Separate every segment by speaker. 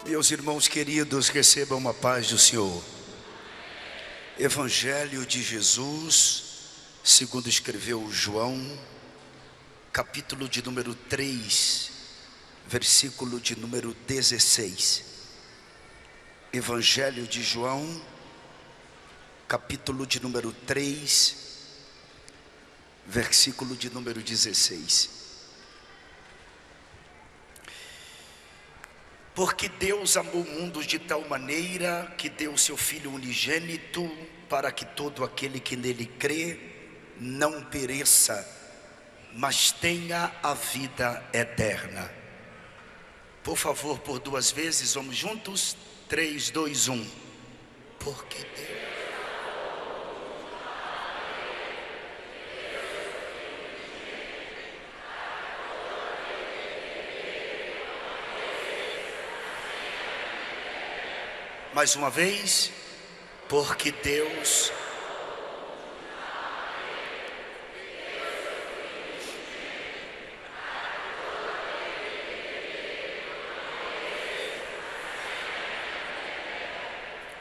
Speaker 1: Meus irmãos queridos, recebam a paz do Senhor. Evangelho de Jesus, segundo escreveu João, capítulo de número 3, versículo de número 16. Evangelho de João, capítulo de número 3, versículo de número 16. Porque Deus amou o mundo de tal maneira que deu o seu Filho unigênito, para que todo aquele que nele crê não pereça, mas tenha a vida eterna. Por favor, por duas vezes, vamos juntos? 3, 2, 1. Porque Deus... Mais uma vez, porque Deus...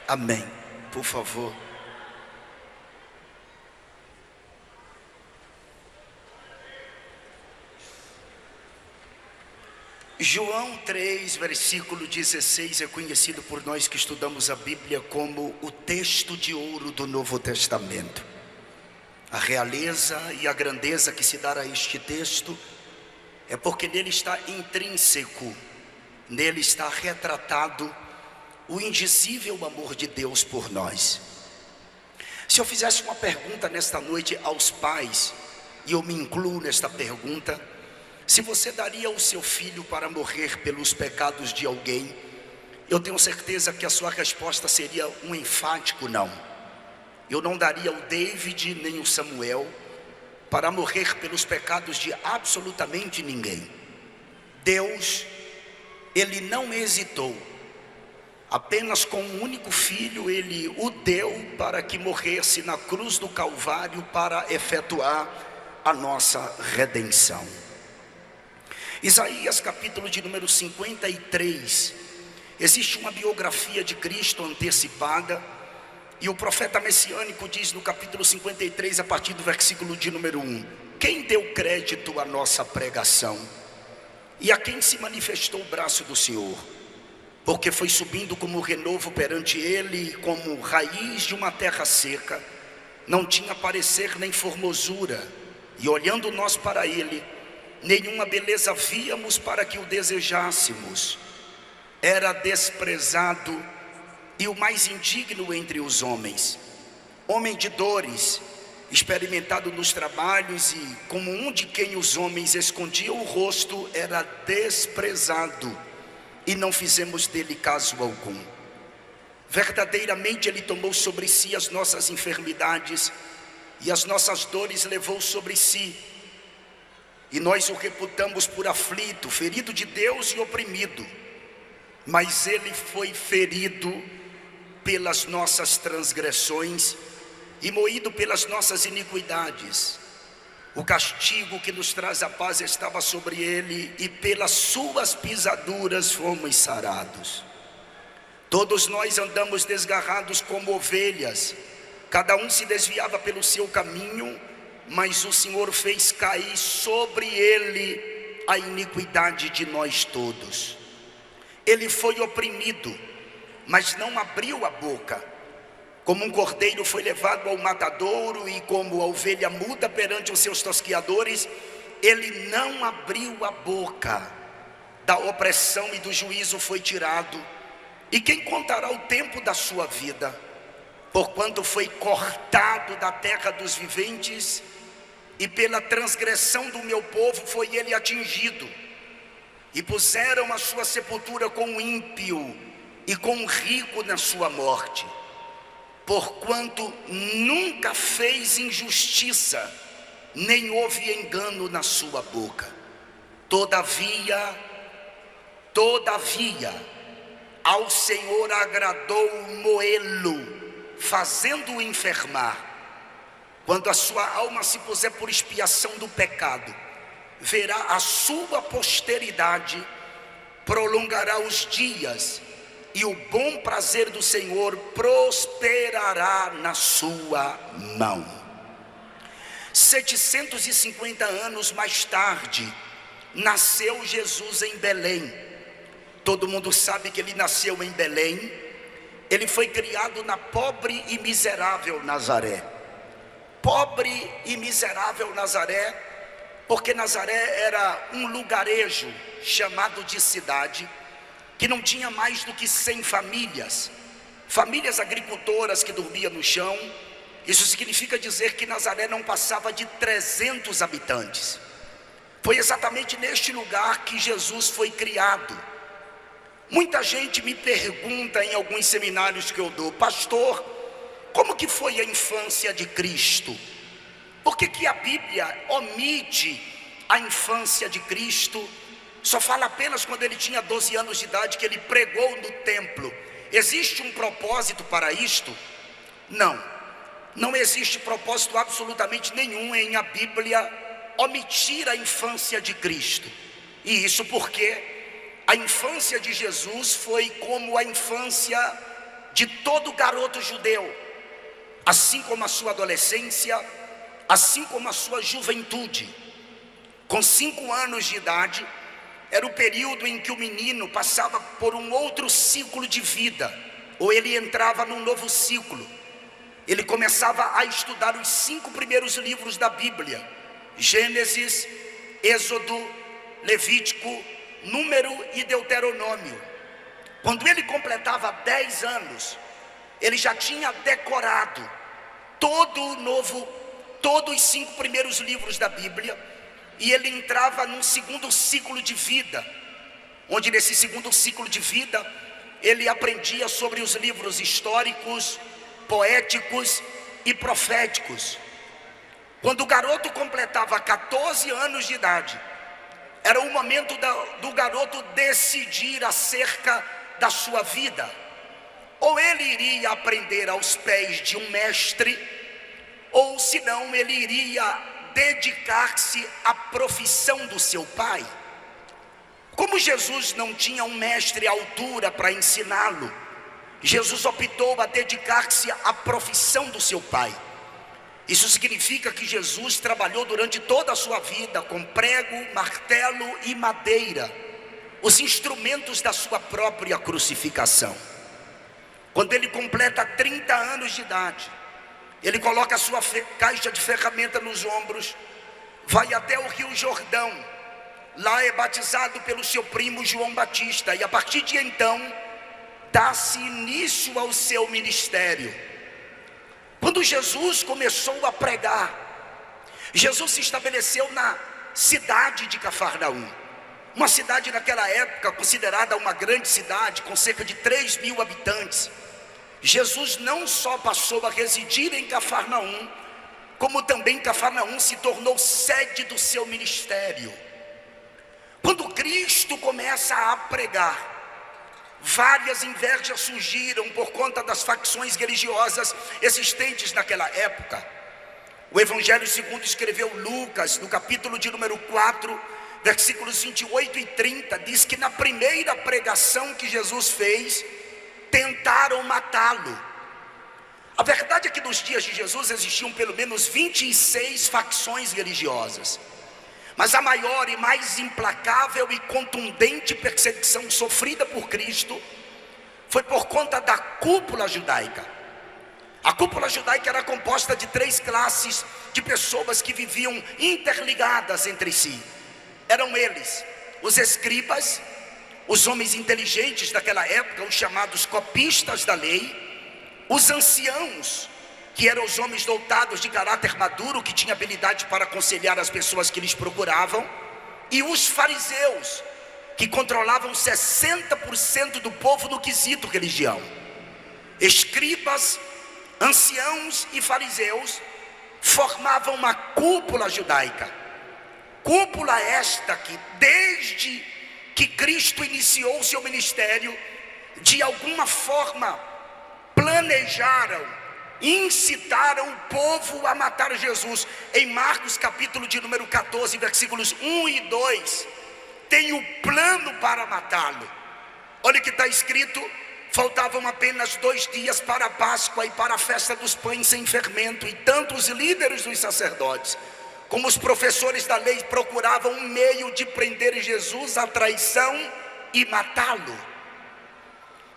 Speaker 1: Amém. Por favor. João 3, versículo 16 é conhecido por nós que estudamos a Bíblia como o texto de ouro do Novo Testamento. A realeza e a grandeza que se dá a este texto é porque nele está intrínseco, nele está retratado o indizível amor de Deus por nós. Se eu fizesse uma pergunta nesta noite aos pais, e eu me incluo nesta pergunta: se você daria o seu filho para morrer pelos pecados de alguém, eu tenho certeza que a sua resposta seria um enfático não. Eu não daria o David nem o Samuel para morrer pelos pecados de absolutamente ninguém. Deus, Ele não hesitou. Apenas com um único filho, Ele o deu para que morresse na cruz do Calvário para efetuar a nossa redenção. Isaías capítulo de número 53, existe uma biografia de Cristo antecipada, e o profeta messiânico diz no capítulo 53, a partir do versículo de número 1: quem deu crédito à nossa pregação? E a quem se manifestou o braço do Senhor? Porque foi subindo como renovo perante ele, como raiz de uma terra seca, não tinha parecer nem formosura, e olhando nós para ele, nenhuma beleza víamos para que o desejássemos. Era desprezado e o mais indigno entre os homens, homem de dores, experimentado nos trabalhos, e como um de quem os homens escondiam o rosto, era desprezado, e não fizemos dele caso algum. Verdadeiramente ele tomou sobre si as nossas enfermidades, e as nossas dores levou sobre si, e nós o reputamos por aflito, ferido de Deus e oprimido. Mas ele foi ferido pelas nossas transgressões e moído pelas nossas iniquidades. O castigo que nos traz a paz estava sobre ele, e pelas suas pisaduras fomos sarados. Todos nós andamos desgarrados como ovelhas, cada um se desviava pelo seu caminho, mas o Senhor fez cair sobre ele a iniquidade de nós todos. Ele foi oprimido, mas não abriu a boca. Como um cordeiro foi levado ao matadouro, e como a ovelha muda perante os seus tosquiadores, ele não abriu a boca. Da opressão e do juízo foi tirado. E quem contará o tempo da sua vida? Porquanto foi cortado da terra dos viventes, e pela transgressão do meu povo foi ele atingido. E puseram a sua sepultura com o ímpio e com o rico na sua morte, porquanto nunca fez injustiça, nem houve engano na sua boca. Todavia, ao Senhor agradou moê-lo, fazendo-o enfermar. quando a sua alma se puser por expiação do pecado, verá a sua posteridade, prolongará os dias, e o bom prazer do Senhor prosperará na sua mão. 750 anos mais tarde, nasceu Jesus em Belém. Todo mundo sabe que ele nasceu em Belém. Ele foi criado na pobre e miserável Nazaré. Pobre e miserável Nazaré, porque Nazaré era um lugarejo chamado de cidade, que não tinha mais do que 100 famílias, famílias agricultoras que dormiam no chão. Isso significa dizer que Nazaré não passava de 300 habitantes. Foi exatamente neste lugar que Jesus foi criado. Muita gente me pergunta em alguns seminários que eu dou: pastor, como que foi a infância de Cristo? Por que a Bíblia omite a infância de Cristo? Só fala apenas quando ele tinha 12 anos de idade, que ele pregou no templo. Existe um propósito para isto? Não existe propósito absolutamente nenhum em a Bíblia omitir a infância de Cristo. E isso porque a infância de Jesus foi como a infância de todo garoto judeu, assim como a sua adolescência, assim como a sua juventude. Com 5 anos de idade, era o período em que o menino passava por um outro ciclo de vida, ou ele entrava num novo ciclo. Ele começava a estudar os 5 primeiros livros da Bíblia: Gênesis, Êxodo, Levítico, Número e Deuteronômio. Quando ele completava 10 anos, ele já tinha decorado todos os 5 primeiros livros da Bíblia. E ele entrava num segundo ciclo de vida, onde nesse segundo ciclo de vida, ele aprendia sobre os livros históricos, poéticos e proféticos. Quando o garoto completava 14 anos de idade, era o momento do garoto decidir acerca da sua vida. Ou ele iria aprender aos pés de um mestre, ou senão ele iria dedicar-se à profissão do seu pai. Como Jesus não tinha um mestre à altura para ensiná-lo, Jesus optou a dedicar-se à profissão do seu pai. Isso significa que Jesus trabalhou durante toda a sua vida com prego, martelo e madeira, os instrumentos da sua própria crucificação. Quando ele completa 30 anos de idade, ele coloca a sua caixa de ferramenta nos ombros, vai até o Rio Jordão. Lá é batizado pelo seu primo João Batista, e a partir de então dá-se início ao seu ministério. Quando Jesus começou a pregar, Jesus se estabeleceu na cidade de Cafarnaum, uma cidade naquela época considerada uma grande cidade, com cerca de 3.000 habitantes. Jesus não só passou a residir em Cafarnaum, como também Cafarnaum se tornou sede do seu ministério. Quando Cristo começa a pregar, várias invejas surgiram por conta das facções religiosas existentes naquela época. O Evangelho segundo escreveu Lucas, no capítulo de número 4, versículos 28 e 30, diz que na primeira pregação que Jesus fez, tentaram matá-lo. A verdade é que nos dias de Jesus existiam pelo menos 26 facções religiosas, mas a maior e mais implacável e contundente perseguição sofrida por Cristo foi por conta da cúpula judaica. A cúpula judaica era composta de 3 classes de pessoas que viviam interligadas entre si. Eram eles os escribas, os homens inteligentes daquela época, os chamados copistas da lei, os anciãos, que eram os homens dotados de caráter maduro, que tinham habilidade para aconselhar as pessoas que lhes procuravam, e os fariseus, que controlavam 60% do povo no quesito religião. Escribas, anciãos e fariseus formavam uma cúpula judaica. Cúpula esta que, desde que Cristo iniciou o seu ministério, de alguma forma planejaram incitaram o povo a matar Jesus. Em Marcos capítulo de número 14, versículos 1 e 2, tem o plano para matá-lo. Olha o que está escrito: faltavam apenas 2 dias para a Páscoa e para a festa dos pães sem fermento, e tanto os líderes dos sacerdotes como os professores da lei procuravam um meio de prender Jesus à traição e matá-lo.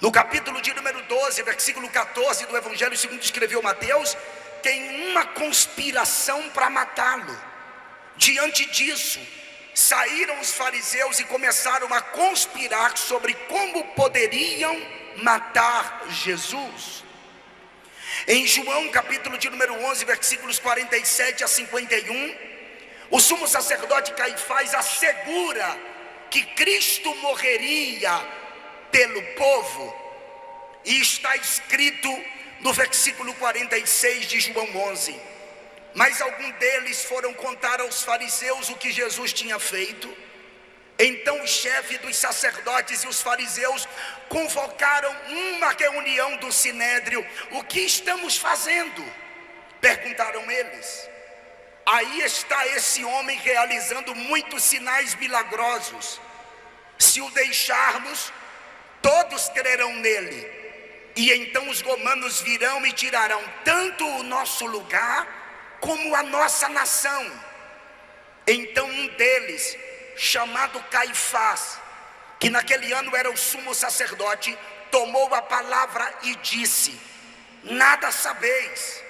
Speaker 1: No capítulo de número 12, versículo 14 do Evangelho segundo escreveu Mateus, tem uma conspiração para matá-lo. Diante disso, saíram os fariseus e começaram a conspirar sobre como poderiam matar Jesus. Em João capítulo de número 11, versículos 47 a 51, o sumo sacerdote Caifás assegura que Cristo morreria pelo povo, e está escrito no versículo 46 de João 11: mas alguns deles foram contar aos fariseus o que Jesus tinha feito. Então o chefe dos sacerdotes e os fariseus convocaram uma reunião do sinédrio. O que estamos fazendo? Perguntaram eles. Aí está esse homem realizando muitos sinais milagrosos. Se o deixarmos, todos crerão nele. E então os romanos virão e tirarão tanto o nosso lugar como a nossa nação. Então um deles, chamado Caifás, que naquele ano era o sumo sacerdote, tomou a palavra e disse: nada sabeis,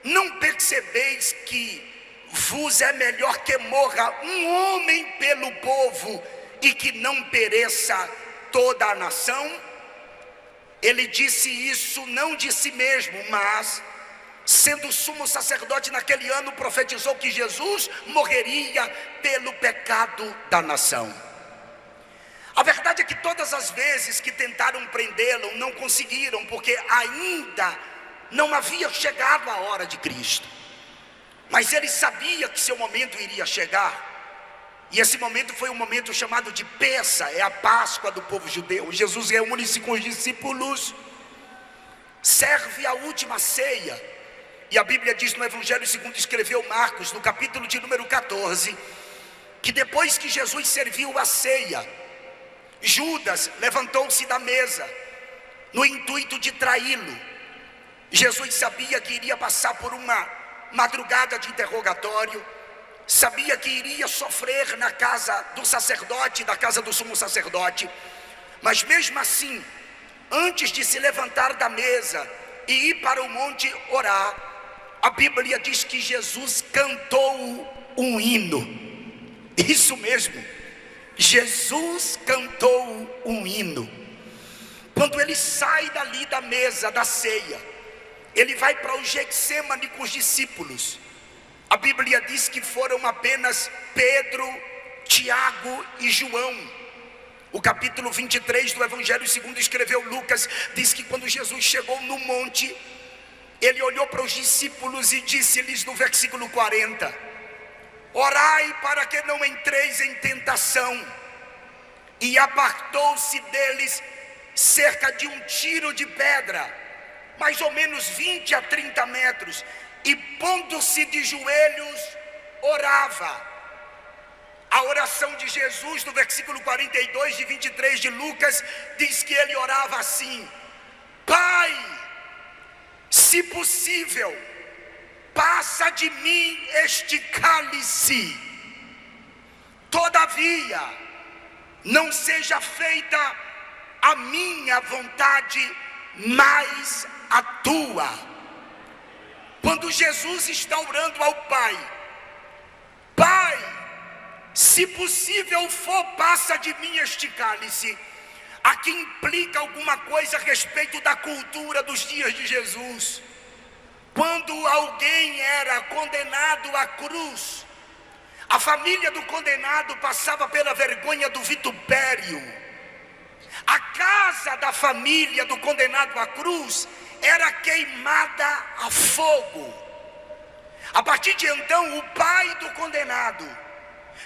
Speaker 1: não percebeis que vos é melhor que morra um homem pelo povo e que não pereça toda a nação? Ele disse isso não de si mesmo, mas sendo sumo sacerdote naquele ano, profetizou que Jesus morreria pelo pecado da nação. A verdade é que todas as vezes que tentaram prendê-lo, não conseguiram, porque ainda não havia chegado a hora de Cristo. Mas ele sabia que seu momento iria chegar. E esse momento foi um momento chamado de Pessa, é a Páscoa do povo judeu. Jesus reúne-se com os discípulos, serve a última ceia. E a Bíblia diz no Evangelho segundo escreveu Marcos, no capítulo de número 14, que depois que Jesus serviu a ceia, Judas levantou-se da mesa, no intuito de traí-lo. Jesus sabia que iria passar por uma madrugada de interrogatório, sabia que iria sofrer na casa do sacerdote, da casa do sumo sacerdote, mas mesmo assim, antes de se levantar da mesa e ir para o monte orar, a Bíblia diz que Jesus cantou um hino. Isso mesmo, Jesus cantou um hino. Quando ele sai dali da mesa da ceia, ele vai para o Getsêmani com os discípulos. A Bíblia diz que foram apenas Pedro, Tiago e João. O capítulo 23 do Evangelho segundo escreveu Lucas diz que quando Jesus chegou no monte, ele olhou para os discípulos e disse-lhes no versículo 40: orai para que não entreis em tentação. E apartou-se deles cerca de um tiro de pedra, mais ou menos 20 a 30 metros, e pondo-se de joelhos, orava. A oração de Jesus no versículo 42 de 23 de Lucas diz que ele orava assim: Pai, se possível, passa de mim este cálice, todavia não seja feita a minha vontade, mas a tua. Quando Jesus está orando ao Pai: Pai, se possível for, passa de mim este cálice, aqui implica alguma coisa a respeito da cultura dos dias de Jesus. Quando alguém era condenado à cruz, a família do condenado passava pela vergonha do vitupério. A casa da família do condenado à cruz era queimada a fogo. A partir de então, o pai do condenado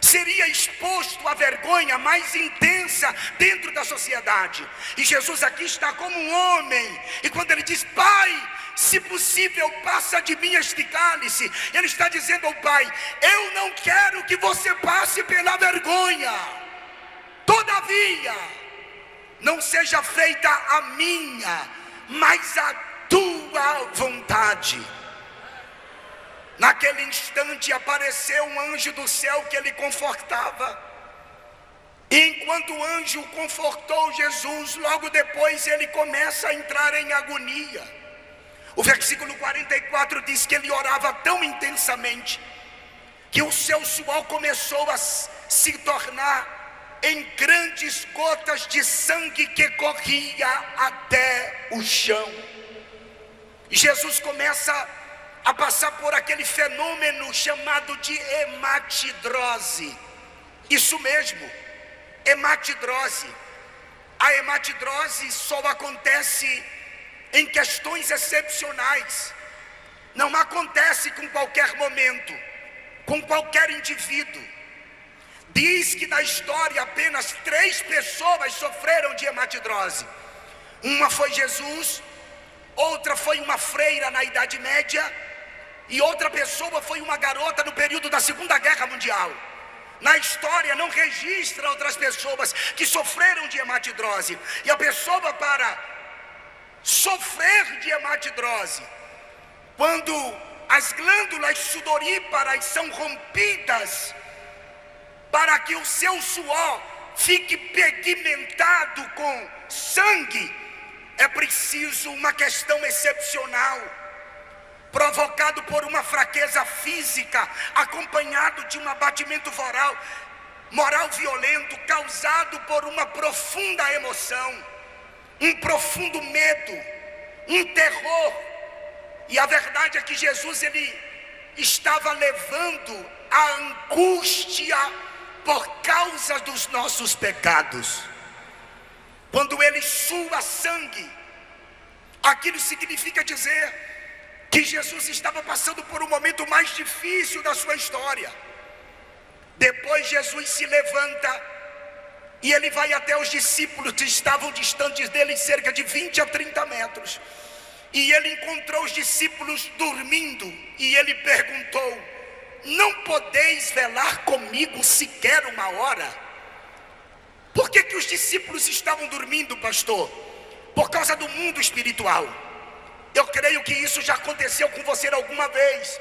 Speaker 1: seria exposto à vergonha mais intensa dentro da sociedade. E Jesus aqui está como um homem, e quando ele diz: Pai, se possível, passa de mim este cálice. Ele está dizendo ao Pai: eu não quero que você passe pela vergonha, todavia, não seja feita a minha, mas a tua vontade. Naquele instante apareceu um anjo do céu que ele confortava. Enquanto o anjo confortou Jesus, logo depois ele começa a entrar em agonia. O versículo 44 diz que ele orava tão intensamente que o seu suor começou a se tornar em grandes gotas de sangue que corria até o chão. E Jesus começa a passar por aquele fenômeno chamado de hematidrose. Isso mesmo, hematidrose. A hematidrose só acontece em questões excepcionais. Não acontece com qualquer momento, com qualquer indivíduo. Diz que na história apenas 3 pessoas sofreram de hematidrose. Uma foi Jesus, outra foi uma freira na Idade Média, e outra pessoa foi uma garota no período da Segunda Guerra Mundial. Na história não registra outras pessoas que sofreram de hematidrose. E a pessoa, para sofrer de hematidrose, quando as glândulas sudoríparas são rompidas, para que o seu suor fique pigmentado com sangue, é preciso uma questão excepcional, provocado por uma fraqueza física, acompanhado de um abatimento moral violento, causado por uma profunda emoção, um profundo medo, um terror. E a verdade é que Jesus, ele estava levando a angústia por causa dos nossos pecados. Quando ele sua sangue, aquilo significa dizer que Jesus estava passando por um momento mais difícil da sua história. Depois Jesus se levanta e ele vai até os discípulos que estavam distantes dele cerca de 20 a 30 metros. E ele encontrou os discípulos dormindo e ele perguntou: não podeis velar comigo sequer uma hora? Por que os discípulos estavam dormindo, pastor? Por causa do mundo espiritual. Eu creio que isso já aconteceu com você alguma vez.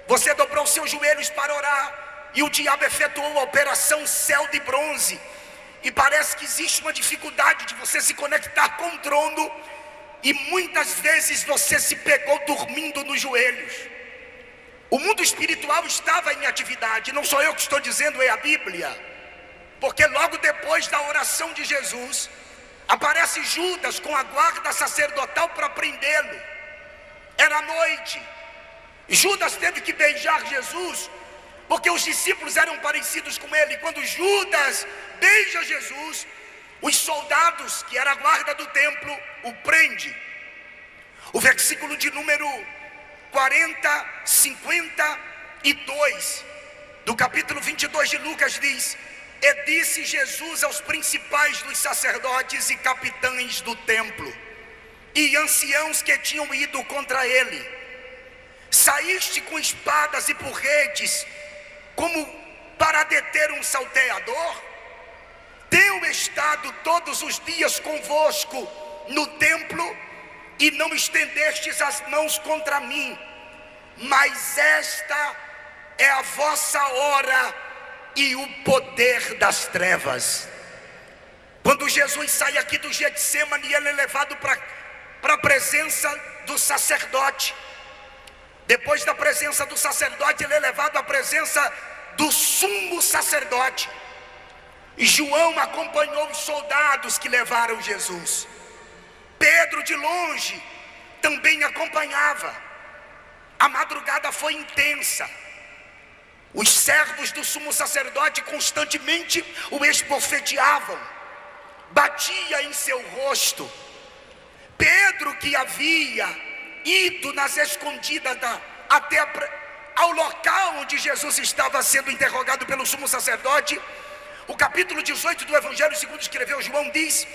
Speaker 1: Você dobrou seus joelhos para orar e o diabo efetuou a operação céu de bronze, e parece que existe uma dificuldade de você se conectar com o trono, e muitas vezes você se pegou dormindo nos joelhos. O mundo espiritual estava em atividade. Não sou eu que estou dizendo, é a Bíblia. Porque logo depois da oração de Jesus, aparece Judas com a guarda sacerdotal para prendê-lo. Era noite. Judas teve que beijar Jesus, porque os discípulos eram parecidos com ele. Quando Judas beija Jesus, os soldados, que era a guarda do templo, o prende. O versículo de número 52 do capítulo 22 de Lucas diz: e disse Jesus aos principais dos sacerdotes e capitães do templo e anciãos que tinham ido contra ele: saíste com espadas e porretes como para deter um salteador? Tenho estado todos os dias convosco no templo e não estendestes as mãos contra mim, mas esta é a vossa hora e o poder das trevas. Quando Jesus sai aqui do Getsemane, ele é levado para a presença do sacerdote. Depois da presença do sacerdote, ele é levado à presença do sumo sacerdote. E João acompanhou os soldados que levaram Jesus. Pedro de longe também acompanhava. A madrugada foi intensa. Os servos do sumo sacerdote constantemente o esbofeteavam, batia em seu rosto. Pedro, que havia ido nas escondidas até ao local onde Jesus estava sendo interrogado pelo sumo sacerdote, o capítulo 18 do Evangelho segundo escreveu João diz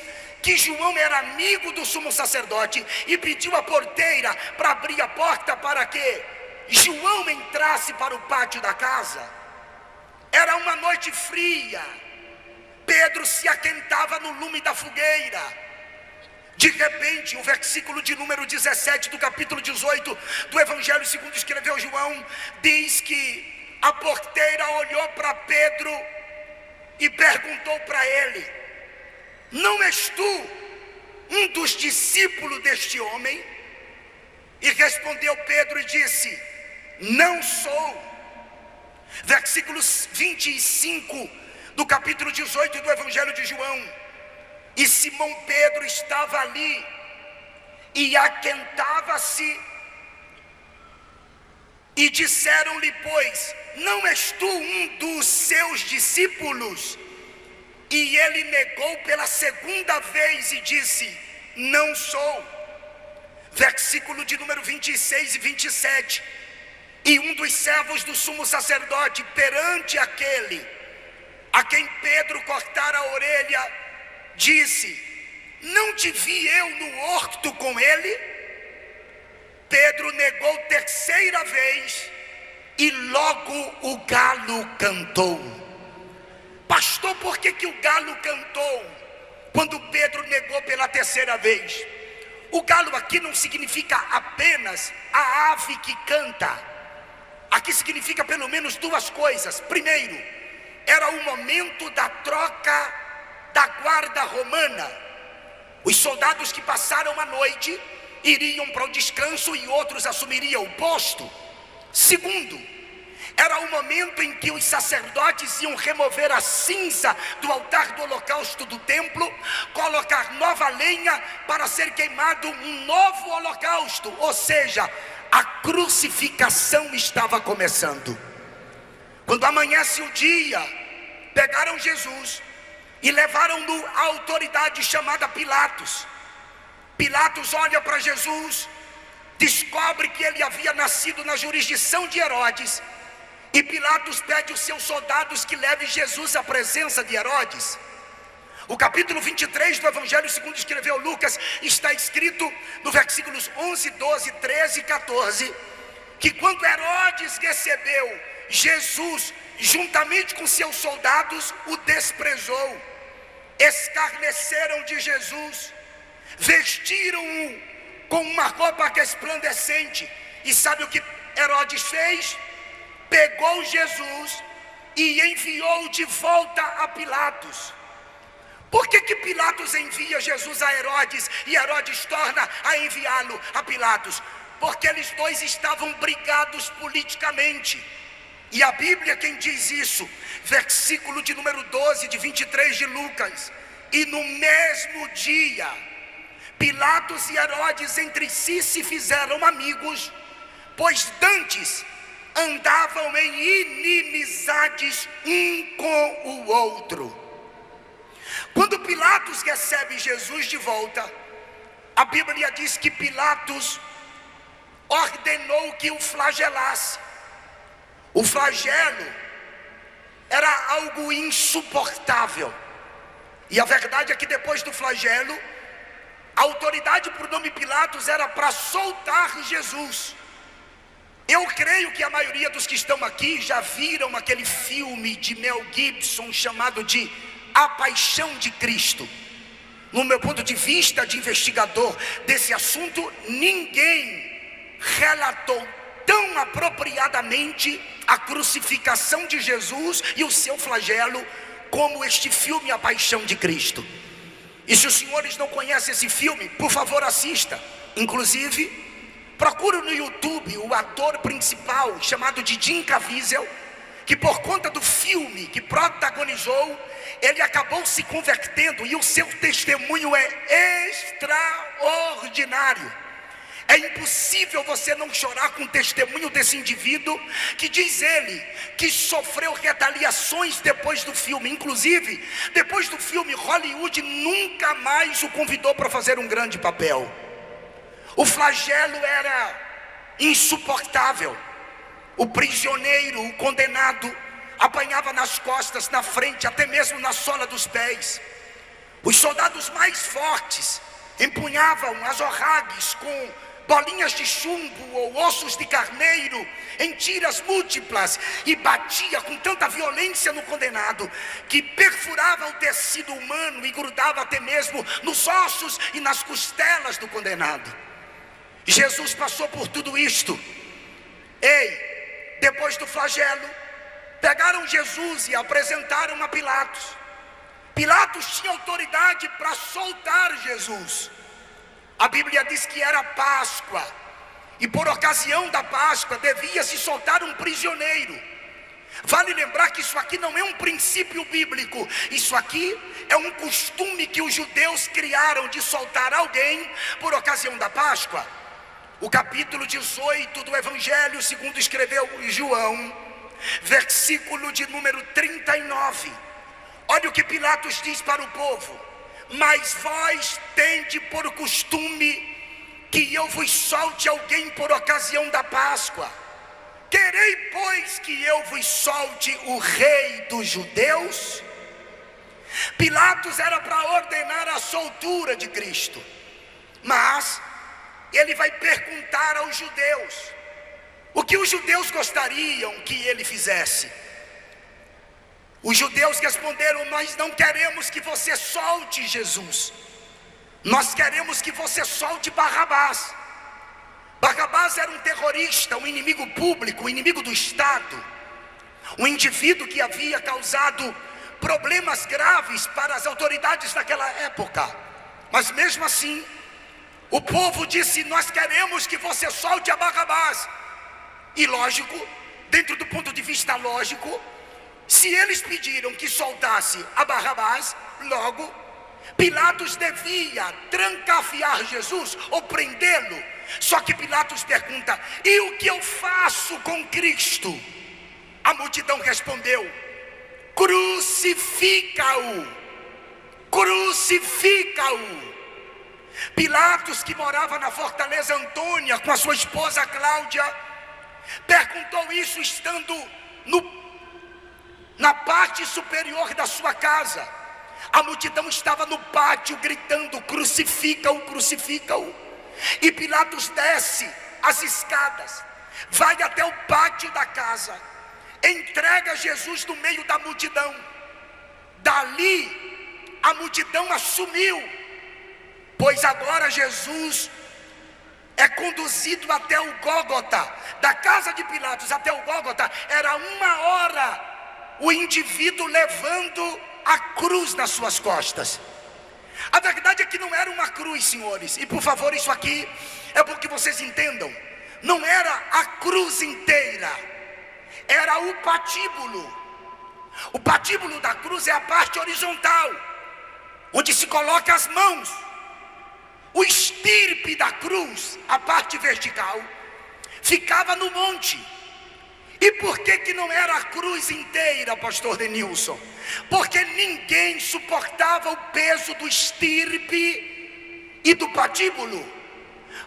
Speaker 1: que João era amigo do sumo sacerdote e pediu a porteira para abrir a porta para que João entrasse para o pátio da casa. Era uma noite fria, Pedro se aquentava no lume da fogueira. De repente, o versículo de número 17 do capítulo 18 do Evangelho segundo escreveu João, diz que a porteira olhou para Pedro e perguntou para ele: não és tu um dos discípulos deste homem? E respondeu Pedro e disse: não sou. Versículo 25 do capítulo 18 do Evangelho de João: e Simão Pedro estava ali e aquentava-se, e disseram-lhe, pois, não és tu um dos seus discípulos? E ele negou pela segunda vez e disse: não sou. Versículo de número 26 e 27: e um dos servos do sumo sacerdote, perante aquele a quem Pedro cortara a orelha, disse: não te vi eu no horto com ele? Pedro negou terceira vez e logo o galo cantou. Pastor, por que o galo cantou quando Pedro negou pela terceira vez? O galo aqui não significa apenas a ave que canta. Aqui significa pelo menos duas coisas. Primeiro, era o momento da troca da guarda romana. Os soldados que passaram a noite iriam para o descanso e outros assumiriam o posto. Segundo, era o momento em que os sacerdotes iam remover a cinza do altar do holocausto do templo, colocar nova lenha para ser queimado um novo holocausto, ou seja, a crucificação estava começando. Quando amanhece o dia, pegaram Jesus e levaram-no à autoridade chamada Pilatos. Pilatos olha para Jesus, descobre que ele havia nascido na jurisdição de Herodes, e Pilatos pede aos seus soldados que levem Jesus à presença de Herodes. O capítulo 23 do Evangelho segundo escreveu Lucas, está escrito no versículos 11, 12, 13 e 14, que quando Herodes recebeu Jesus juntamente com seus soldados, o desprezou, escarneceram de Jesus, vestiram-o com uma roupa resplandecente. E sabe o que Herodes fez? Pegou Jesus e enviou de volta a Pilatos. Por que Pilatos envia Jesus a Herodes e Herodes torna a enviá-lo a Pilatos? Porque eles dois estavam brigados politicamente. E a Bíblia quem diz isso, versículo de número 12 de 23 de Lucas: e no mesmo dia Pilatos e Herodes entre si se fizeram amigos, pois dantes andavam em inimizades um com o outro. Quando Pilatos recebe Jesus de volta, a Bíblia diz que Pilatos ordenou que o flagelasse. O flagelo era algo insuportável. E a verdade é que depois do flagelo, a autoridade por nome Pilatos era para soltar Jesus. Eu creio que a maioria dos que estão aqui já viram aquele filme de Mel Gibson chamado de A Paixão de Cristo. No meu ponto de vista de investigador desse assunto, ninguém relatou tão apropriadamente a crucificação de Jesus e o seu flagelo como este filme A Paixão de Cristo. E se os senhores não conhecem esse filme, por favor assista. Inclusive, procure no YouTube o ator principal chamado de Jim Caviezel, que por conta do filme que protagonizou, ele acabou se convertendo e o seu testemunho é extraordinário. É impossível você não chorar com o testemunho desse indivíduo, que diz ele que sofreu retaliações depois do filme. Inclusive, depois do filme, Hollywood nunca mais o convidou para fazer um grande papel. O flagelo era insuportável. O prisioneiro, o condenado, apanhava nas costas, na frente, até mesmo na sola dos pés. Os soldados mais fortes empunhavam azorragues com bolinhas de chumbo ou ossos de carneiro em tiras múltiplas e batia com tanta violência no condenado que perfurava o tecido humano e grudava até mesmo nos ossos e nas costelas do condenado. Jesus passou por tudo isto. Depois do flagelo, pegaram Jesus e apresentaram a Pilatos. Pilatos tinha autoridade para soltar Jesus. A Bíblia diz que era Páscoa, e por ocasião da Páscoa devia se soltar um prisioneiro. Vale lembrar que isso aqui não é um princípio bíblico, isso aqui é um costume que os judeus criaram de soltar alguém por ocasião da Páscoa. O capítulo 18 do Evangelho segundo escreveu João, versículo de número 39. Olha o que Pilatos diz para o povo: mas vós tende por costume que eu vos solte alguém por ocasião da Páscoa. Querei, pois, que eu vos solte o rei dos judeus? Pilatos era para ordenar a soltura de Cristo, mas ele vai perguntar aos judeus o que os judeus gostariam que ele fizesse. Os judeus responderam: nós não queremos que você solte Jesus, nós queremos que você solte Barrabás. Barrabás era um terrorista, um inimigo público, um inimigo do Estado, um indivíduo que havia causado problemas graves para as autoridades daquela época. Mas mesmo assim, o povo disse: nós queremos que você solte a Barrabás. E lógico, dentro do ponto de vista lógico, se eles pediram que soltasse a Barrabás, logo Pilatos devia trancafiar Jesus ou prendê-lo. Só que Pilatos pergunta: e o que eu faço com Cristo? A multidão respondeu: crucifica-o, crucifica-o. Pilatos, que morava na Fortaleza Antônia com a sua esposa Cláudia, perguntou isso estando na parte superior da sua casa. A multidão estava no pátio gritando: crucifica-o, crucifica-o. E Pilatos desce as escadas, vai até o pátio da casa, entrega Jesus no meio da multidão. Dali a multidão assumiu, pois agora Jesus é conduzido até o Gólgota. Da casa de Pilatos até o Gólgota era 1 hora o indivíduo levando a cruz nas suas costas. A verdade é que não era uma cruz, senhores, e por favor, isso aqui é bom que vocês entendam. Não era a cruz inteira, era o patíbulo. O patíbulo da cruz é a parte horizontal, onde se coloca as mãos. O estirpe da cruz, a parte vertical, ficava no monte. E por que não era a cruz inteira, pastor Denilson? Porque ninguém suportava o peso do estirpe e do patíbulo.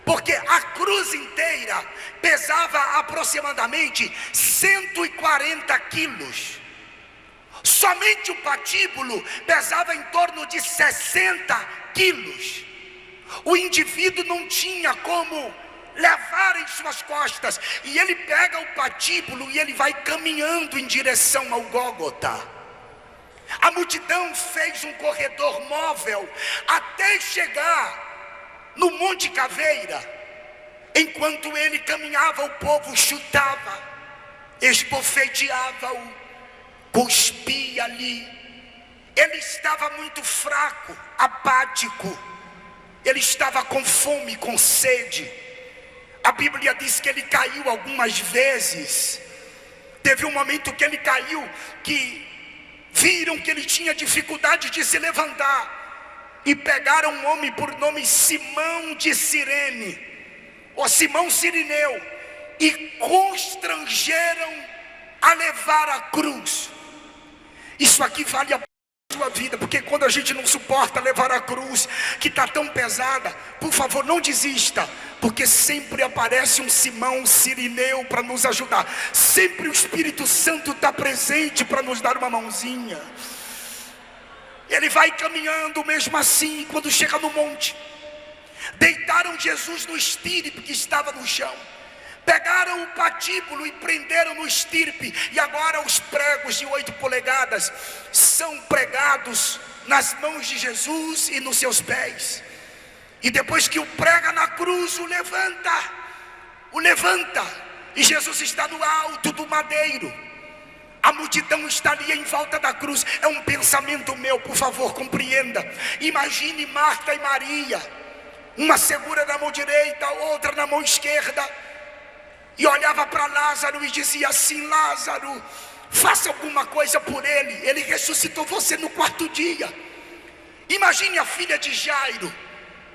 Speaker 1: Porque a cruz inteira pesava aproximadamente 140 quilos. Somente o patíbulo pesava em torno de 60 quilos. O indivíduo não tinha como levar em suas costas, e ele pega o patíbulo e ele vai caminhando em direção ao Gólgota. A multidão fez um corredor móvel até chegar no Monte Caveira. Enquanto ele caminhava, o povo chutava, esbofeteava-o, cuspia ali. Ele estava muito fraco, apático, ele estava com fome, com sede. A Bíblia diz que ele caiu algumas vezes. Teve um momento que ele caiu, que viram que ele tinha dificuldade de se levantar, e pegaram um homem por nome Simão de Cirene, ou Simão Cirineu, e constrangeram a levar a cruz. Isso aqui vale a sua vida, porque quando a gente não suporta levar a cruz, que está tão pesada, por favor, não desista, porque sempre aparece um Simão Cirineu para nos ajudar. Sempre o Espírito Santo está presente para nos dar uma mãozinha. Ele vai caminhando mesmo assim. Quando chega no monte, deitaram Jesus no estirpe que estava no chão. Pegaram o patíbulo e prenderam no estirpe. E agora os pregos de 8 polegadas são pregados nas mãos de Jesus e nos seus pés. E depois que o prega na cruz, o levanta. E Jesus está no alto do madeiro. A multidão está ali em volta da cruz. É um pensamento meu, por favor, compreenda. Imagine Marta e Maria, uma segura na mão direita, outra na mão esquerda, e olhava para Lázaro e dizia assim: Lázaro, faça alguma coisa por ele ressuscitou você no 4º dia. Imagine a filha de Jairo,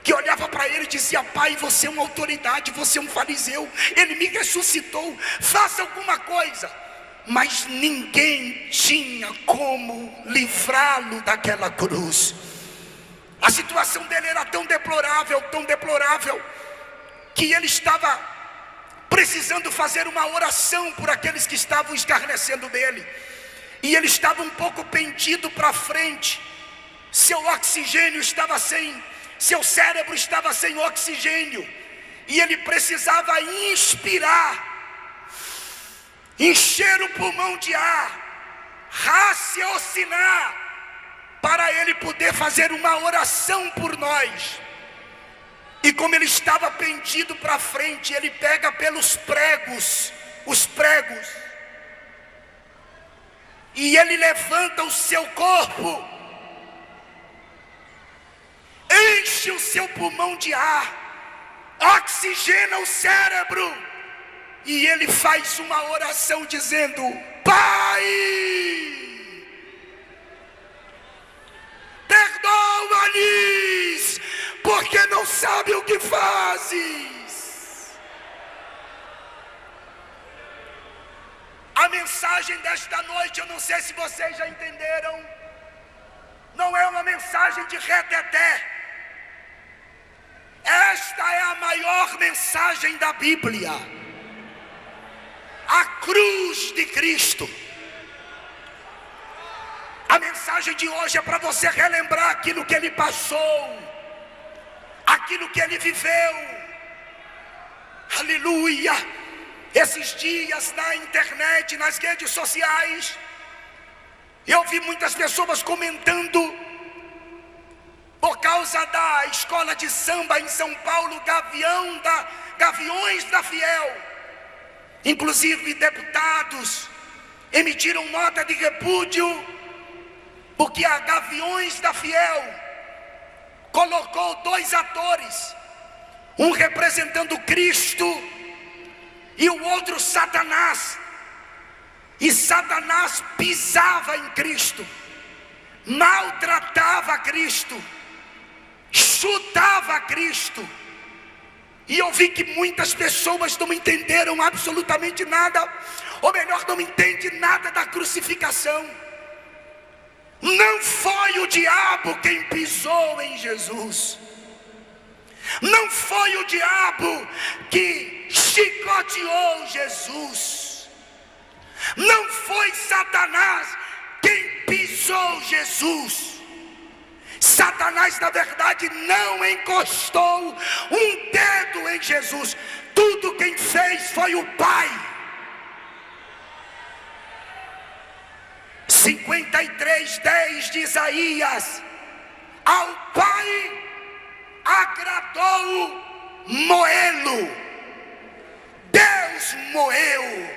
Speaker 1: que olhava para ele e dizia: pai, você é uma autoridade, você é um fariseu, ele me ressuscitou, faça alguma coisa. Mas ninguém tinha como livrá-lo daquela cruz. A situação dele era tão deplorável, que ele estava precisando fazer uma oração por aqueles que estavam escarnecendo dele. E ele estava um pouco pendido para frente. Seu oxigênio estava seu cérebro estava sem oxigênio. E ele precisava inspirar, encher o pulmão de ar, raciocinar, para ele poder fazer uma oração por nós. E como ele estava pendido para frente, ele pega pelos pregos, os pregos, e ele levanta o seu corpo, enche o seu pulmão de ar, oxigena o cérebro, e ele faz uma oração dizendo: Pai, perdoa-lhes, porque não sabe o que fazes. A mensagem desta noite, eu não sei se vocês já entenderam, não é uma mensagem de reteté. Esta é a maior mensagem da Bíblia, a cruz de Cristo. A mensagem de hoje é para você relembrar aquilo que ele passou, aquilo que ele viveu. Aleluia. Esses dias na internet, nas redes sociais, eu vi muitas pessoas comentando, por causa da escola de samba em São Paulo, Gaviões da Fiel. Inclusive deputados emitiram nota de repúdio, porque a Gaviões da Fiel colocou 2 atores, um representando Cristo e o outro Satanás. E Satanás pisava em Cristo, maltratava Cristo, chutava Cristo. E eu vi que muitas pessoas não entenderam absolutamente nada, ou melhor, não entendem nada da crucificação. Não foi o diabo quem pisou em Jesus. Não foi o diabo que chicoteou Jesus. Não foi Satanás quem pisou Jesus. Satanás, na verdade, não encostou um dedo em Jesus. Tudo quem fez foi o Pai. 53:10 de Isaías: ao Pai agradou moê-lo. Deus moeu,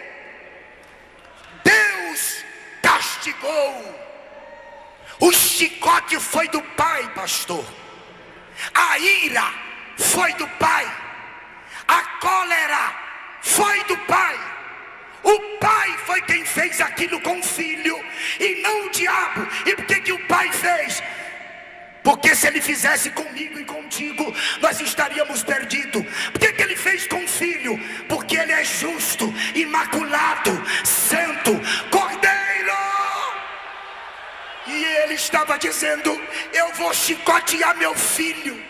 Speaker 1: Deus castigou. O chicote foi do Pai, pastor. A ira foi do Pai. A cólera foi do Pai. O Pai foi quem fez aquilo com o Filho, e não o diabo. E por que o Pai fez? Porque se ele fizesse comigo e contigo, nós estaríamos perdidos. Por que ele fez com o Filho? Porque ele é justo, imaculado, santo, Cordeiro. E ele estava dizendo: eu vou chicotear meu filho,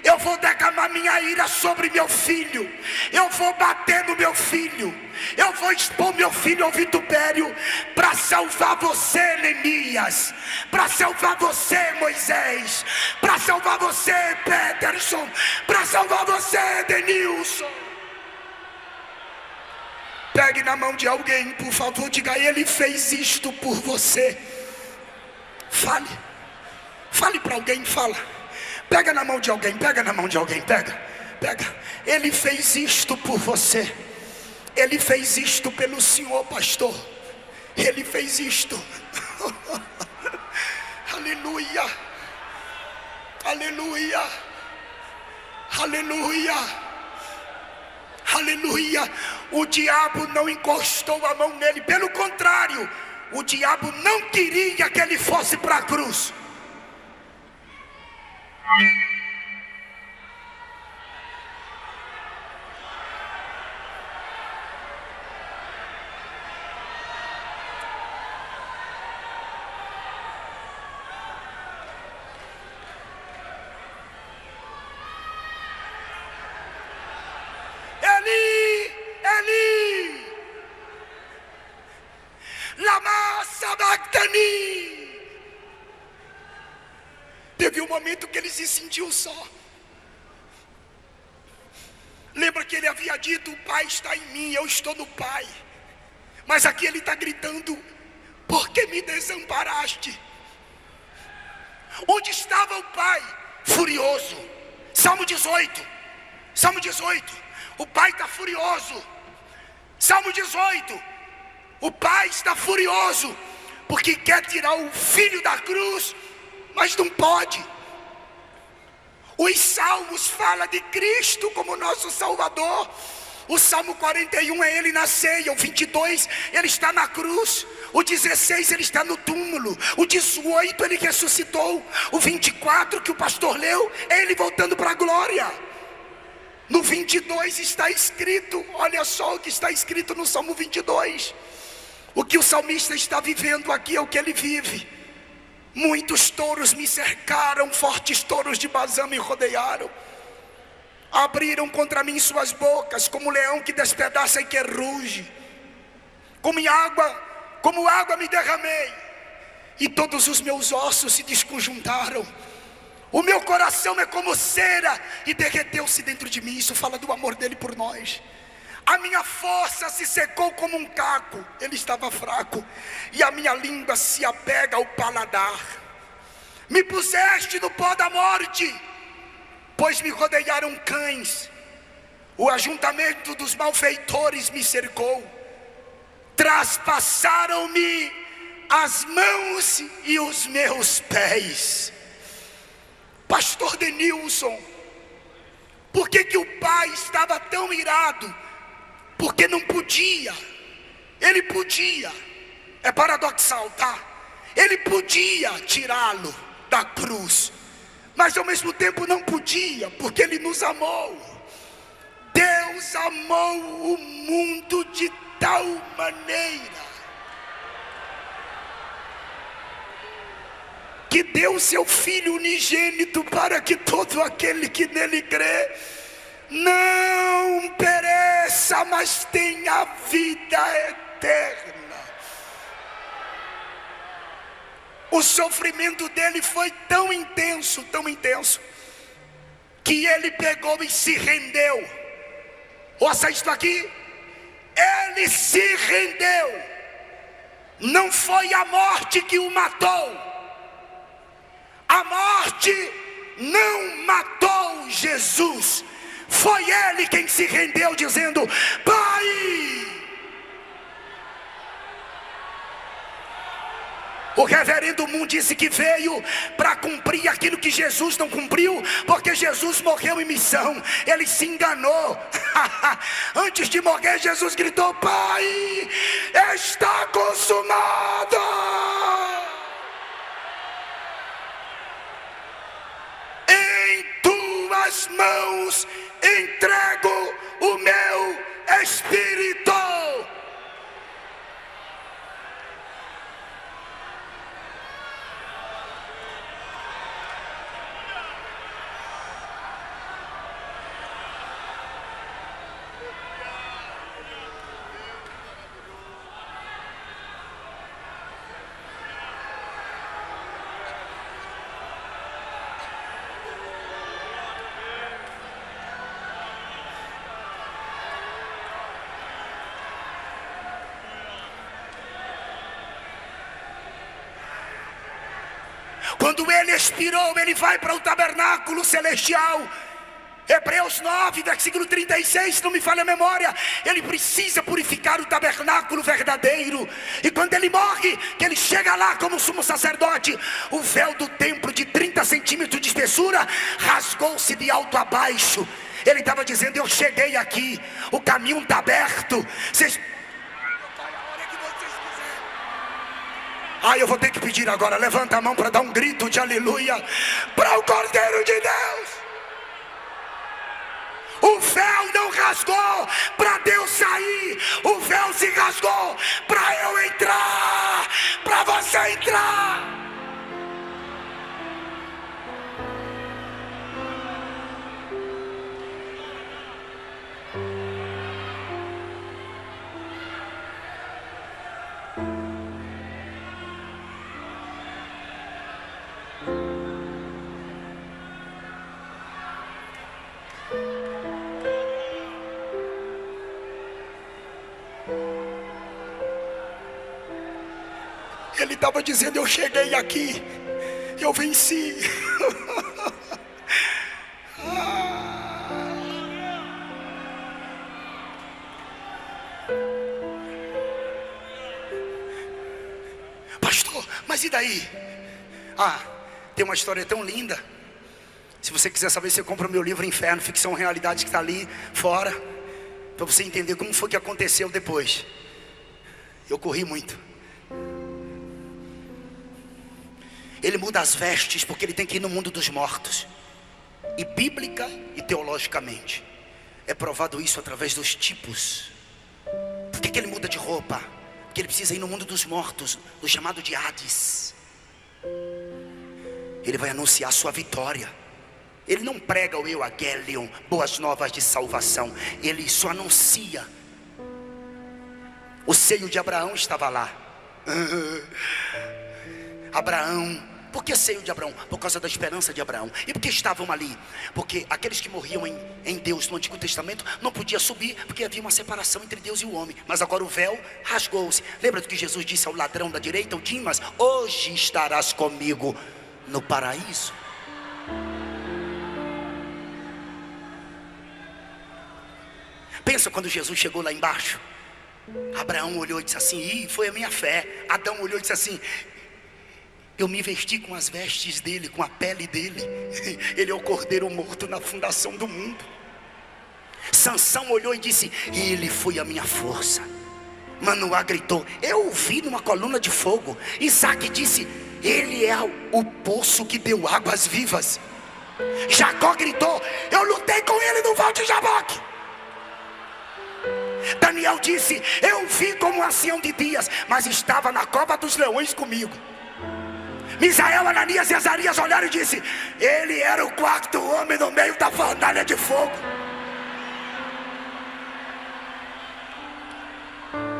Speaker 1: Eu vou derramar minha ira sobre meu filho. Eu vou bater no meu filho. Eu vou expor meu filho ao vitupério para salvar você, Neemias, para salvar você, Moisés, para salvar você, Peterson, para salvar você, Denilson. Pegue na mão de alguém, por favor, diga: ele fez isto por você. Fale para alguém, fala. Pega na mão de alguém, pega na mão de alguém, pega. Ele fez isto por você. Ele fez isto pelo senhor, pastor. Ele fez isto. Aleluia. Aleluia. Aleluia. Aleluia. O diabo não encostou a mão nele. Pelo contrário, o diabo não queria que ele fosse para a cruz. Eli, lama sabachthani. Teve um momento que ele se sentiu só. Lembra que ele havia dito: o Pai está em mim, eu estou no Pai. Mas aqui ele está gritando: por que me desamparaste? Onde estava o Pai? Furioso. Salmo 18. O Pai está furioso. Salmo 18. O Pai está furioso porque quer tirar o filho da cruz, mas não pode. Os salmos falam de Cristo como nosso Salvador. O Salmo 41 é ele na ceia. O 22 ele está na cruz. O 16 ele está no túmulo. O 18 ele ressuscitou. O 24 que o pastor leu é ele voltando para a glória. No 22 está escrito, olha só o que está escrito no Salmo 22. O que o salmista está vivendo aqui é o que ele vive. Muitos touros me cercaram, fortes touros de Bazã me rodearam. Abriram contra mim suas bocas, como leão que despedaça e que ruge. Como água me derramei, e todos os meus ossos se desconjuntaram. O meu coração é como cera e derreteu-se dentro de mim. Isso fala do amor dele por nós. A minha força se secou como um caco. Ele estava fraco. E a minha língua se apega ao paladar. Me puseste no pó da morte, pois me rodearam cães. O ajuntamento dos malfeitores me cercou. Traspassaram-me as mãos e os meus pés. Pastor Denilson, por que o pai estava tão irado? Porque não podia. Ele podia. É paradoxal, tá? Ele podia tirá-lo da cruz, mas ao mesmo tempo não podia, porque ele nos amou. Deus amou o mundo de tal maneira que deu seu Filho unigênito, para que todo aquele que nele crê não pereça, mas tenha vida eterna. O sofrimento dele foi tão intenso, que ele pegou e se rendeu. Ouça isto aqui: ele se rendeu. Não foi a morte que o matou. A morte não matou Jesus. Foi ele quem se rendeu, dizendo: Pai. O reverendo Moon disse que veio para cumprir aquilo que Jesus não cumpriu, porque Jesus morreu em missão. Ele se enganou. Antes de morrer, Jesus gritou: Pai, está consumado. Em tuas mãos entrego o meu espírito. Quando ele expirou, ele vai para o tabernáculo celestial. Hebreus 9, versículo 36, não me falha a memória. Ele precisa purificar o tabernáculo verdadeiro. E quando ele morre, que ele chega lá como sumo sacerdote, o véu do templo de 30 centímetros de espessura rasgou-se de alto a baixo. Ele estava dizendo: eu cheguei aqui, o caminho está aberto. Eu vou ter que pedir agora, levanta a mão para dar um grito de aleluia para o Cordeiro de Deus. O véu não rasgou para Deus sair, o véu se rasgou para eu entrar, para você entrar. Ele estava dizendo: eu cheguei aqui, eu venci. Pastor, mas e daí? Tem uma história tão linda. Se você quiser saber, você compra o meu livro Inferno, Ficção Realidade, que está ali fora, para você entender como foi que aconteceu depois. Eu corri muito. Ele muda as vestes porque ele tem que ir no mundo dos mortos. E bíblica e teologicamente é provado isso através dos tipos. Por que ele muda de roupa? Porque ele precisa ir no mundo dos mortos, o chamado de Hades. Ele vai anunciar a sua vitória. Ele não prega o Evangelion, boas novas de salvação. Ele só anuncia. O seio de Abraão estava lá. Abraão. Por que seio de Abraão? Por causa da esperança de Abraão. E por que estavam ali? Porque aqueles que morriam em Deus no Antigo Testamento não podiam subir, porque havia uma separação entre Deus e o homem. Mas agora o véu rasgou-se. Lembra do que Jesus disse ao ladrão da direita, o Dimas? Hoje estarás comigo no paraíso. Pensa quando Jesus chegou lá embaixo. Abraão olhou e disse assim: foi a minha fé. Adão olhou e disse assim: eu me vesti com as vestes dele, com a pele dele. Ele é o cordeiro morto na fundação do mundo. Sansão olhou e disse: ele foi a minha força. Manoá gritou: eu o vi numa coluna de fogo. Isaac disse: ele é o poço que deu águas vivas. Jacó gritou: eu lutei com ele no val de Jaboque. Daniel disse: eu vi como um ancião de dias, mas estava na cova dos leões comigo. Misael, Ananias e Azarias olharam e disse: ele era o quarto homem no meio da fornalha de fogo.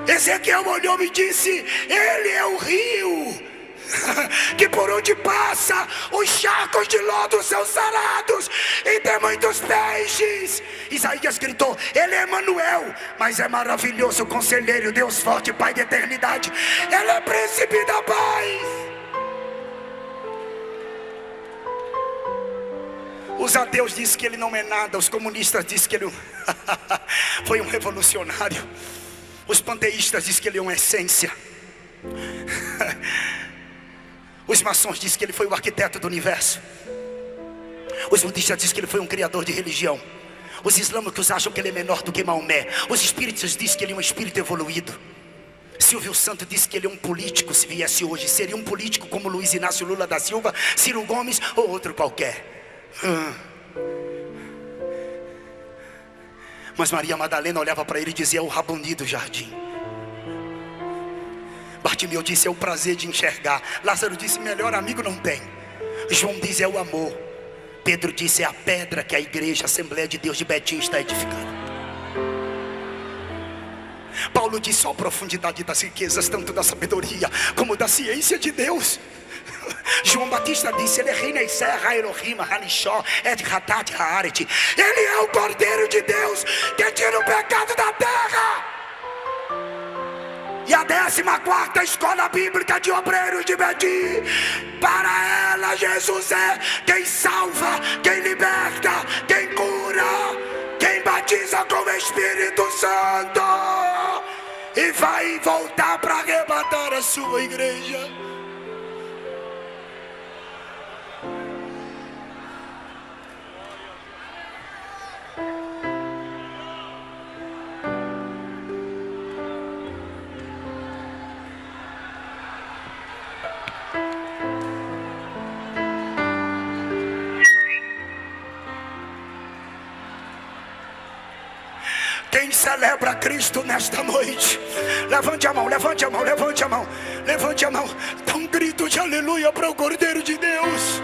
Speaker 1: Ezequiel olhou e disse: ele é o rio que por onde passa os charcos de lodo são sarados e tem muitos peixes. Isaías gritou: ele é Emanuel, mas é maravilhoso conselheiro, Deus forte, Pai da eternidade. Ele é príncipe da paz. Os ateus dizem que ele não é nada. Os comunistas dizem que ele foi um revolucionário. Os panteístas dizem que ele é uma essência. Os maçons dizem que ele foi o arquiteto do universo. Os budistas dizem que ele foi um criador de religião. Os islâmicos acham que ele é menor do que Maomé. Os espíritos dizem que ele é um espírito evoluído. Silvio Santos disse que ele é um político. Se viesse hoje, seria um político como Luiz Inácio Lula da Silva, Ciro Gomes ou outro qualquer. Mas Maria Madalena olhava para ele e dizia: é o Rabundi do jardim. Bartimeu disse: é o prazer de enxergar. Lázaro disse: melhor amigo não tem. João diz: é o amor. Pedro disse: é a pedra que a igreja, a Assembleia de Deus de Betim está edificando. Paulo disse: ó, a profundidade das riquezas, tanto da sabedoria como da ciência de Deus. João Batista disse: ele é Rei Serra, Elohim, Hanishó, Ed Hatat, Haaret. Ele é o Cordeiro de Deus que tira o pecado da terra. E a 14ª escola bíblica de obreiros de Betim, para ela Jesus é quem salva, quem liberta, quem cura, quem batiza com o Espírito Santo, e vai voltar para arrebatar a sua igreja. Quem celebra Cristo nesta noite, levante a mão, levante a mão, levante a mão, levante a mão, dá um grito de aleluia para o Cordeiro de Deus.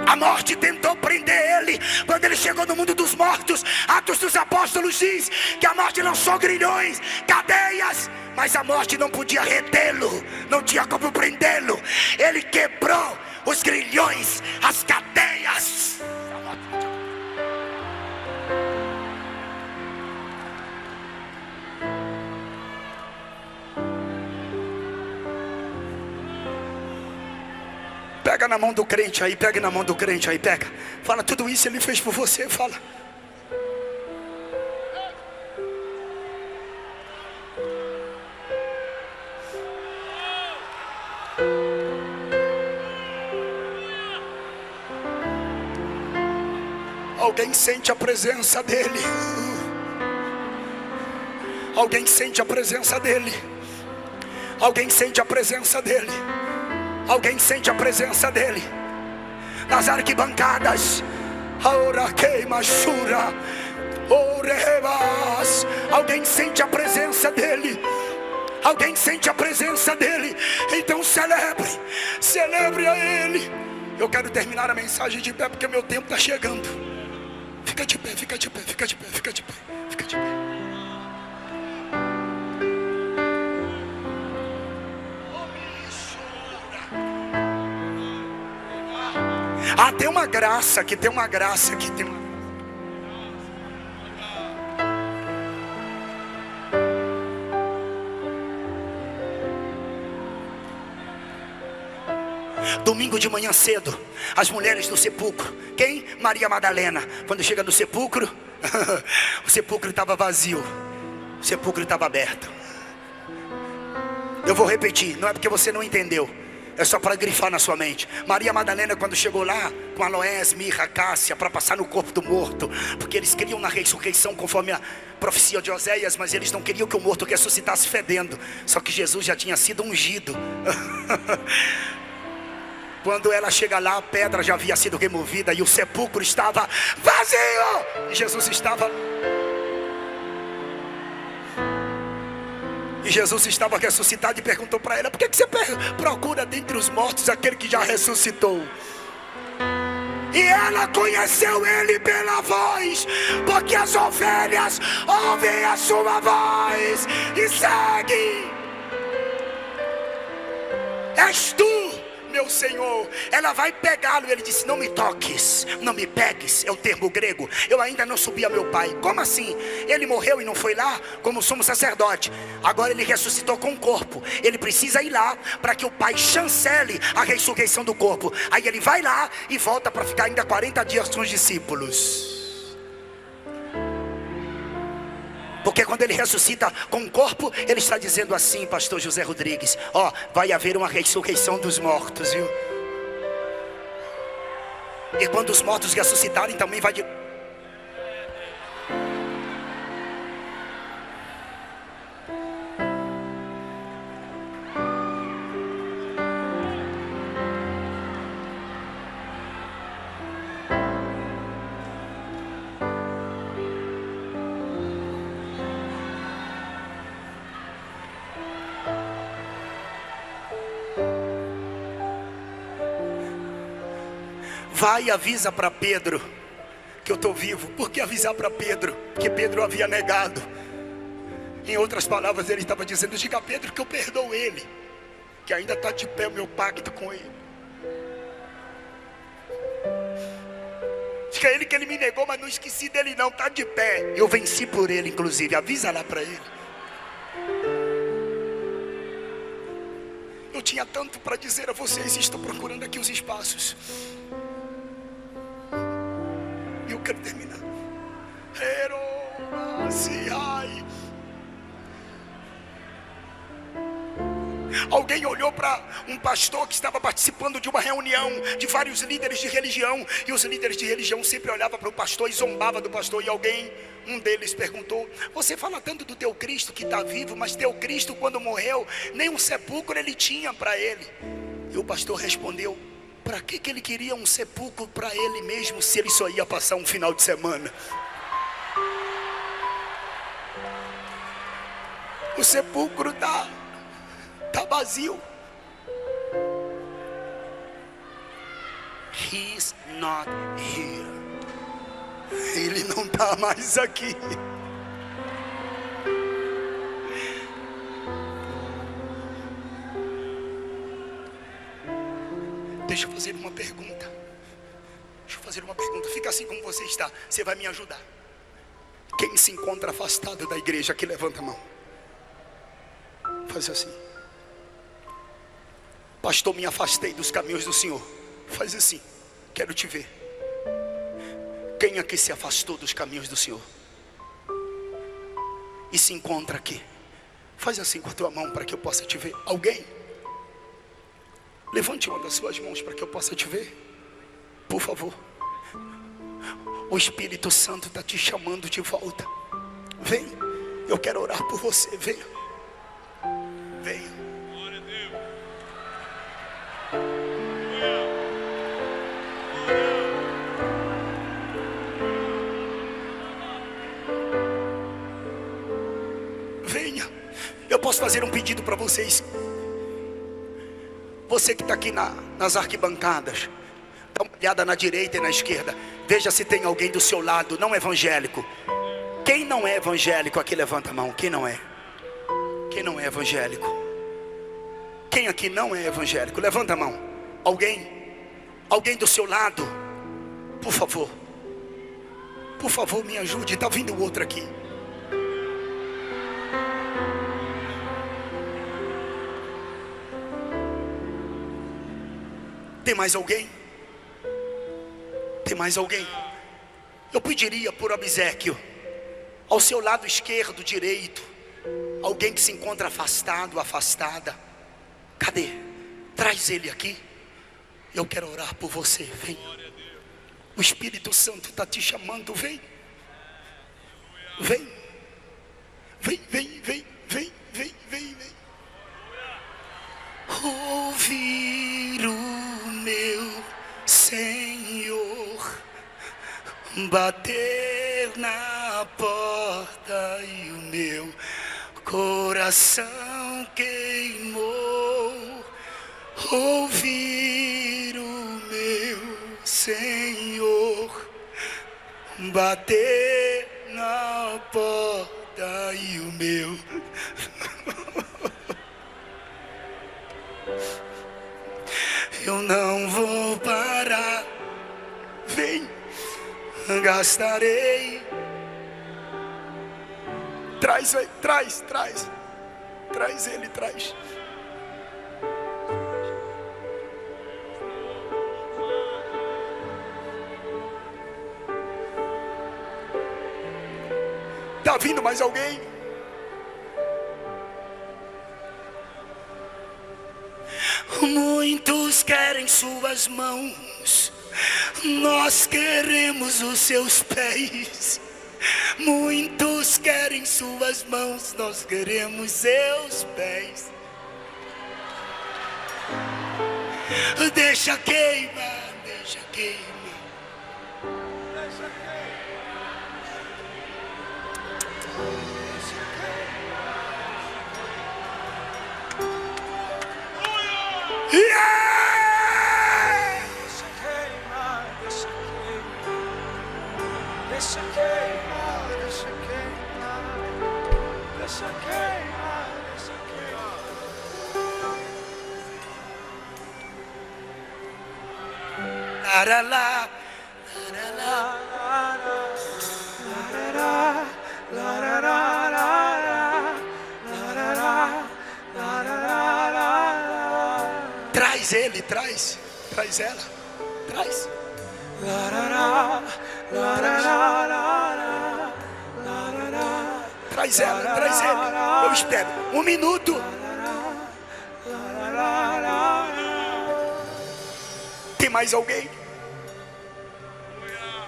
Speaker 1: A morte tentou prender ele quando ele chegou no mundo dos mortos. Atos dos Apóstolos diz que a morte lançou grilhões, cadeias, mas a morte não podia retê-lo, não tinha como prendê-lo. Ele quebrou os grilhões, as cadeias. Pega na mão do crente aí, pega na mão do crente aí, pega. Fala, tudo isso ele fez por você, fala. Alguém sente a presença dele. Alguém sente a presença dele. Alguém sente a presença dele. Alguém sente a presença dele nas arquibancadas. Alguém sente a presença dele. Alguém sente a presença dele. Então celebre a ele. Eu quero terminar a mensagem de pé, porque meu tempo está chegando. Fica de pé, fica de pé, fica de pé, fica de pé, fica de pé. Ah, tem uma graça aqui, tem uma graça aqui, tem uma... Domingo de manhã cedo, as mulheres do sepulcro. Quem? Maria Madalena. Quando chega no sepulcro, o sepulcro estava vazio, o sepulcro estava aberto. Eu vou repetir, não é porque você não entendeu, é só para grifar na sua mente. Maria Madalena, quando chegou lá com aloés, mirra, cássia, para passar no corpo do morto, porque eles queriam na ressurreição conforme a profecia de Oséias, mas eles não queriam que o morto ressuscitasse fedendo. Só que Jesus já tinha sido ungido. Quando ela chega lá, a pedra já havia sido removida e o sepulcro estava vazio. E Jesus estava... E Jesus estava ressuscitado e perguntou para ela: por que você procura dentre os mortos aquele que já ressuscitou? E ela conheceu ele pela voz, porque as ovelhas ouvem a sua voz e seguem. És tu, meu Senhor. Ela vai pegá-lo. Ele disse: não me toques, não me pegues. É o termo grego. Eu ainda não subi a meu pai. Como assim? Ele morreu e não foi lá como sumo sacerdote. Agora ele ressuscitou com o corpo. Ele precisa ir lá para que o pai chancele a ressurreição do corpo. Aí ele vai lá e volta para ficar ainda 40 dias com os discípulos. Porque quando ele ressuscita com o corpo, ele está dizendo assim, pastor José Rodrigues: ó, vai haver uma ressurreição dos mortos, viu? E quando os mortos ressuscitarem, também vai... Vai e avisa para Pedro que eu estou vivo. Por que avisar para Pedro? Que Pedro havia negado. Em outras palavras, ele estava dizendo: diga a Pedro que eu perdoo ele, que ainda está de pé o meu pacto com ele. Diga a ele que ele me negou, mas não esqueci dele não, está de pé. Eu venci por ele, inclusive. Avisa lá para ele. Eu tinha tanto para dizer a vocês, estou procurando aqui os espaços. Eu quero terminar. Alguém olhou para um pastor que estava participando de uma reunião de vários líderes de religião, e os líderes de religião sempre olhavam para o pastor e zombavam do pastor. E um deles perguntou: você fala tanto do teu Cristo que está vivo, mas teu Cristo, quando morreu, nem um sepulcro ele tinha para ele. E o pastor respondeu: para que ele queria um sepulcro para ele mesmo, se ele só ia passar um final de semana? O sepulcro está vazio. He's not here. Ele não está mais aqui. Deixa eu fazer uma pergunta. Fica assim como você está. Você vai me ajudar. Quem se encontra afastado da igreja aqui, levanta a mão. Faz assim: pastor, me afastei dos caminhos do Senhor. Faz assim: quero te ver. Quem aqui se afastou dos caminhos do Senhor e se encontra aqui? Faz assim com a tua mão para que eu possa te ver. Alguém? Levante uma das suas mãos para que eu possa te ver, por favor. O Espírito Santo está te chamando de volta. Vem, eu quero orar por você. Venha, venha. Venha. Eu posso fazer um pedido para vocês. Você que está aqui nas arquibancadas, dá uma olhada na direita e na esquerda. Veja se tem alguém do seu lado não evangélico. Quem não é evangélico aqui, levanta a mão. Quem não é? Quem não é evangélico? Quem aqui não é evangélico? Levanta a mão. Alguém? Alguém do seu lado? Por favor. Por favor, me ajude. Está vindo outro aqui. Tem mais alguém? Tem mais alguém? Eu pediria por obséquio, ao seu lado esquerdo, direito, alguém que se encontra afastado, afastada. Cadê? Traz ele aqui. Eu quero orar por você. Vem. O Espírito Santo está te chamando. Vem. Vem. Vem, vem, vem, vem, vem, vem, vem. Ouvir o meu Senhor bater na porta e o meu coração queimou. Ouvir o meu Senhor bater na porta e o meu eu não vou parar. Vem, gastarei. Traz ele, traz ele, traz. Está Está vindo mais alguém? Muitos querem suas mãos, nós queremos os seus pés. Muitos querem suas mãos, nós queremos seus pés. Deixa queimar, deixa queimar.
Speaker 2: Deixa queimar, deixa queimar, deixa queimar, deixa queimar.
Speaker 1: Laralá, traz ele, traz ela, traz. Traz ela, traz ele. Eu espero 1 minuto. Tem mais alguém?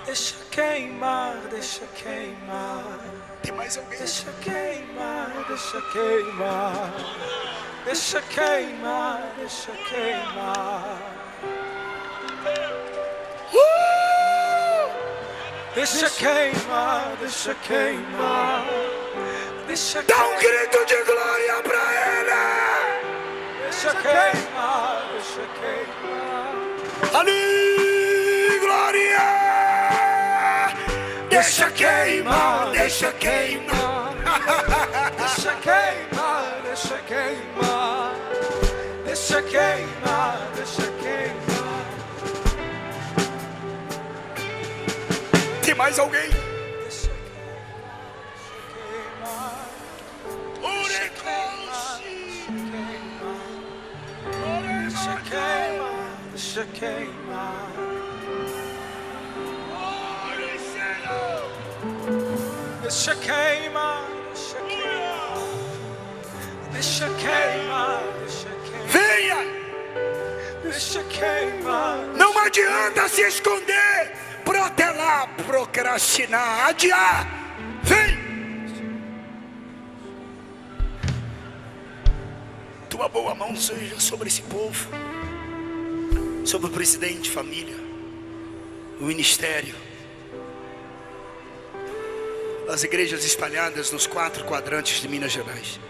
Speaker 2: Deixa queimar, deixa queimar.
Speaker 1: Tem mais alguém?
Speaker 2: Deixa queimar, deixa queimar. Deixa queimar, deixa queimar. Deixa queimar, deixa queimar. Deixa
Speaker 1: Dá um grito de glória pra ele.
Speaker 2: Deixa queimar, deixa queimar.
Speaker 1: Ali, glória. Deixa queimar, deixa queimar.
Speaker 2: Deixa queimar, deixa queimar. Deixa queimar, deixa queimar.
Speaker 1: Tem mais alguém?
Speaker 2: Deixa queimar, deixa queimar. Deixa queimar, deixa queimar. Deixa queimar, deixa queimar. Deixa queimar, deixa queimar.
Speaker 1: Venha!
Speaker 2: Deixa queimar.
Speaker 1: Não adianta se esconder, protelar, procrastinar, adiar. Vem! Tua boa mão seja sobre esse povo, sobre o presidente, família, o ministério, as igrejas espalhadas nos 4 quadrantes de Minas Gerais.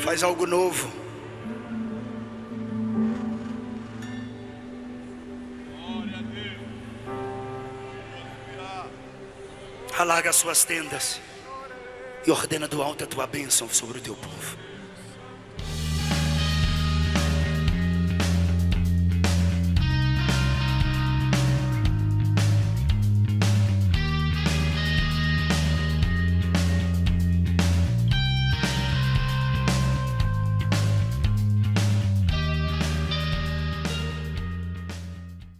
Speaker 1: Faz algo novo. Alarga as suas tendas e ordena do alto a tua bênção sobre o teu povo.